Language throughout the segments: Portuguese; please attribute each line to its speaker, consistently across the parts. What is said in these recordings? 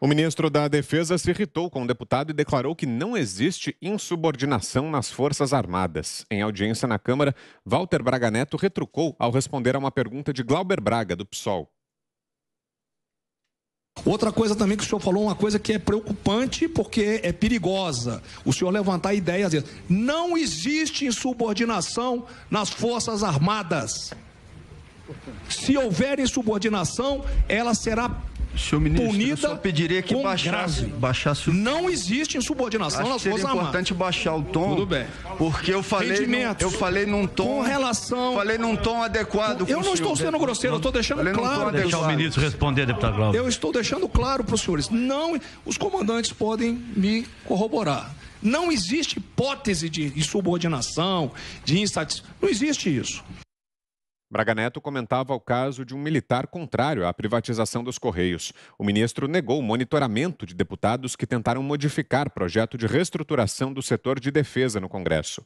Speaker 1: O ministro da Defesa se irritou com o deputado e declarou que não existe insubordinação nas Forças Armadas. Em audiência na Câmara, Walter Braga Neto retrucou ao responder a uma pergunta de Glauber Braga, do PSOL.
Speaker 2: Outra coisa também que o senhor falou, uma coisa que é preocupante porque é perigosa. O senhor levantar ideias. Não existe insubordinação nas Forças Armadas. Se houver insubordinação, ela será
Speaker 3: senhor ministro,
Speaker 2: punida.
Speaker 3: Eu só pediria que baixasse o...
Speaker 2: Não existe insubordinação nas Forças Armadas.
Speaker 3: É importante baixar o tom.
Speaker 2: Tudo bem.
Speaker 3: Porque eu falei num tom.
Speaker 2: Com relação.
Speaker 3: Falei num tom adequado.
Speaker 2: Eu não estou sendo grosseiro, eu estou deixando claro.
Speaker 4: Deixar o ministro responder, deputado Glauber.
Speaker 2: Eu estou deixando claro para os senhores. Não, os comandantes podem me corroborar. Não existe hipótese de insubordinação, de insatisfação. Não existe isso.
Speaker 1: Braga Neto comentava o caso de um militar contrário à privatização dos Correios. O ministro negou o monitoramento de deputados que tentaram modificar projeto de reestruturação do setor de defesa no Congresso.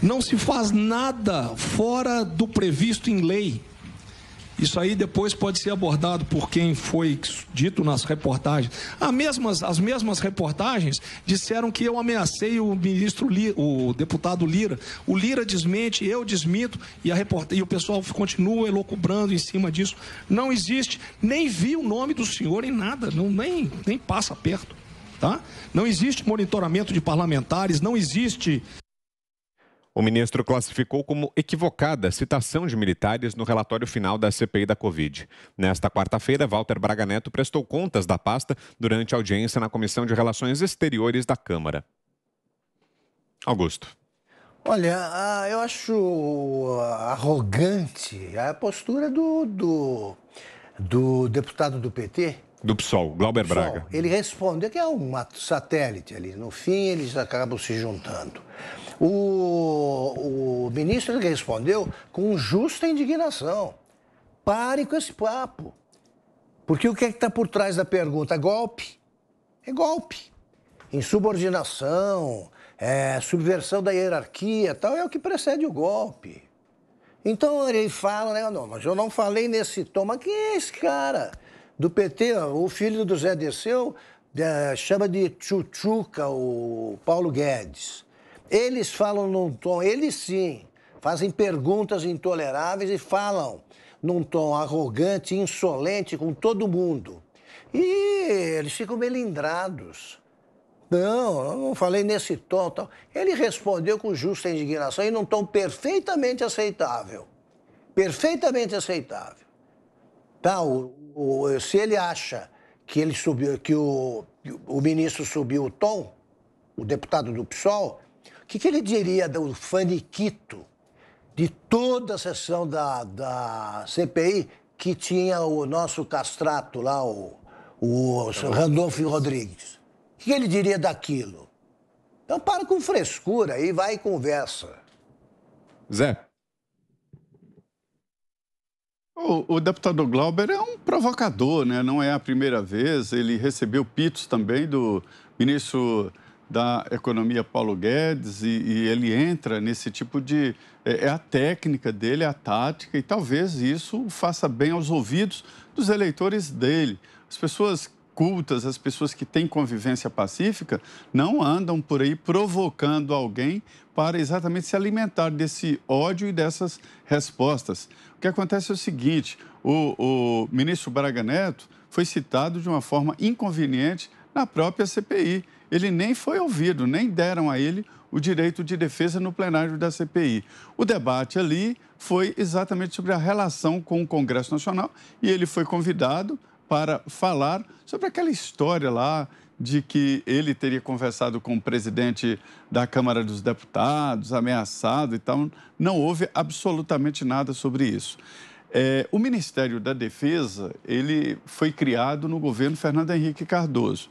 Speaker 2: Não se faz nada fora do previsto em lei. Isso aí depois pode ser abordado por quem foi dito nas reportagens. As mesmas reportagens disseram que eu ameacei o ministro o deputado Lira. O Lira desmente, eu desminto e o pessoal continua elucubrando em cima disso. Não existe, nem vi o nome do senhor em nada, nem passa perto. Tá? Não existe monitoramento de parlamentares, não existe...
Speaker 1: O ministro classificou como equivocada a citação de militares no relatório final da CPI da Covid. Nesta quarta-feira, Walter Braga Neto prestou contas da pasta durante a audiência na Comissão de Relações Exteriores da Câmara. Augusto.
Speaker 5: Olha, eu acho arrogante a postura do deputado do PT.
Speaker 1: Do PSOL, Glauber Braga.
Speaker 5: Ele respondeu que é um satélite ali. No fim, eles acabam se juntando. O ministro respondeu com justa indignação. Pare com esse papo. Porque o que é que está por trás da pergunta? É golpe. É golpe. Insubordinação, subversão da hierarquia, tal, é o que precede o golpe. Então ele fala, né? Não, mas eu não falei nesse tom. Mas quem é esse cara? Do PT, o filho do Zé Dirceu chama de tchutchuca o Paulo Guedes. Eles falam num tom, eles sim, fazem perguntas intoleráveis e falam num tom arrogante, insolente com todo mundo. E eles ficam melindrados. Não, eu não falei nesse tom. Tal. Ele respondeu com justa indignação e num tom perfeitamente aceitável. Perfeitamente aceitável. Tá, se ele acha que ele subiu, que o ministro subiu o tom, o deputado do PSOL, o que ele diria do faniquito de toda a sessão da CPI que tinha o nosso castrato lá, o Randolfo Rodrigues? O que ele diria daquilo? Então para com frescura e vai e conversa.
Speaker 1: Zé.
Speaker 6: O deputado Glauber é um provocador, né? Não é a primeira vez. Ele recebeu pitos também do ministro da Economia, Paulo Guedes, e ele entra nesse tipo de... É a técnica dele, é a tática, e talvez isso faça bem aos ouvidos dos eleitores dele. As pessoas cultas, as pessoas que têm convivência pacífica, não andam por aí provocando alguém para exatamente se alimentar desse ódio e dessas respostas. O que acontece é o seguinte, o ministro Braga Neto foi citado de uma forma inconveniente na própria CPI. Ele nem foi ouvido, nem deram a ele o direito de defesa no plenário da CPI. O debate ali foi exatamente sobre a relação com o Congresso Nacional e ele foi convidado para falar sobre aquela história lá de que ele teria conversado com o presidente da Câmara dos Deputados, ameaçado e tal. Não houve absolutamente nada sobre isso. O Ministério da Defesa, ele foi criado no governo Fernando Henrique Cardoso.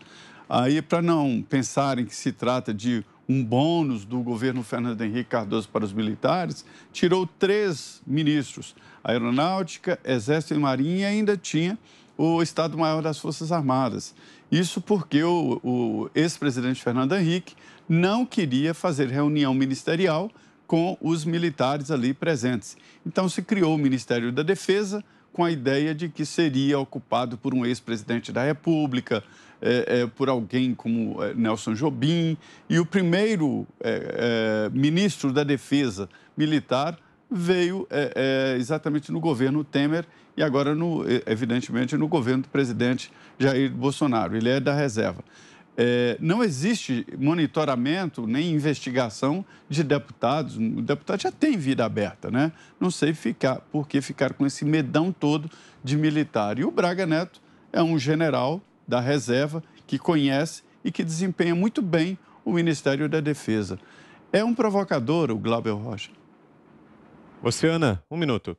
Speaker 6: Aí, para não pensarem que se trata de um bônus do governo Fernando Henrique Cardoso para os militares, tirou 3 ministros, Aeronáutica, Exército e Marinha, e ainda tinha o Estado-Maior das Forças Armadas. Isso porque o ex-presidente Fernando Henrique não queria fazer reunião ministerial com os militares ali presentes. Então, se criou o Ministério da Defesa com a ideia de que seria ocupado por um ex-presidente da República, por alguém como Nelson Jobim, e o primeiro ministro da Defesa Militar veio exatamente no governo Temer e agora, evidentemente, no governo do presidente Jair Bolsonaro. Ele é da reserva. Não existe monitoramento nem investigação de deputados. O deputado já tem vida aberta, né? Não sei por que ficar com esse medão todo de militar. E o Braga Neto é um general da reserva que conhece e que desempenha muito bem o Ministério da Defesa. É um provocador, o Glauber Rocha.
Speaker 1: Você, Ana, 1 minuto.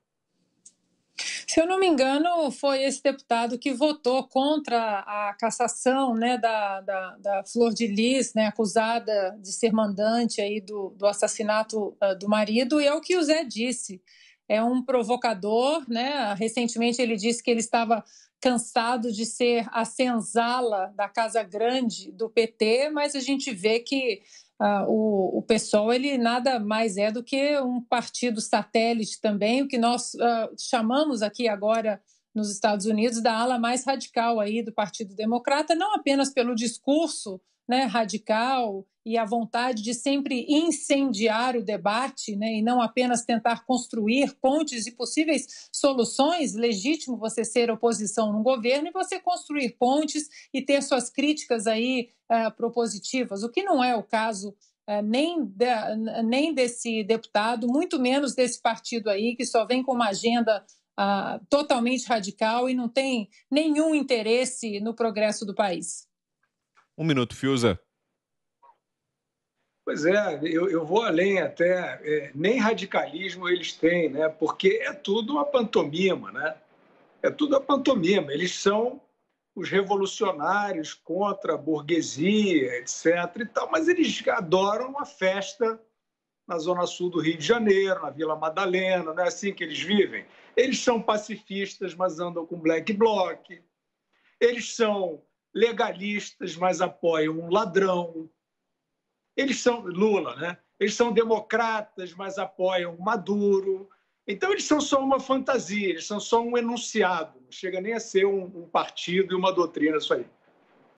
Speaker 7: Se eu não me engano, foi esse deputado que votou contra a cassação, né, da Flor de Lis, né, acusada de ser mandante aí do assassinato do marido, e é o que o Zé disse. É um provocador, né? Recentemente ele disse que ele estava cansado de ser a senzala da Casa Grande do PT, mas a gente vê que o PSOL ele nada mais é do que um partido satélite também, o que nós chamamos aqui agora nos Estados Unidos da ala mais radical aí do Partido Democrata, não apenas pelo discurso, né, radical e a vontade de sempre incendiar o debate, né, e não apenas tentar construir pontes e possíveis soluções. Legítimo você ser oposição no governo e você construir pontes e ter suas críticas aí propositivas, o que não é o caso nem desse deputado, muito menos desse partido aí que só vem com uma agenda totalmente radical e não tem nenhum interesse no progresso do país.
Speaker 1: 1 minuto, Fiuza.
Speaker 8: Pois é, eu vou além até, nem radicalismo eles têm, né? Porque é tudo uma pantomima, né? É tudo uma pantomima. Eles são os revolucionários contra a burguesia, etc. e tal, mas eles adoram uma festa na zona sul do Rio de Janeiro, na Vila Madalena, não é assim que eles vivem? Eles são pacifistas, mas andam com black bloc. Eles são legalistas, mas apoiam um ladrão. Eles são Lula, né? Eles são democratas, mas apoiam Maduro. Então, eles são só uma fantasia, eles são só um enunciado. Não chega nem a ser um partido e uma doutrina, isso aí.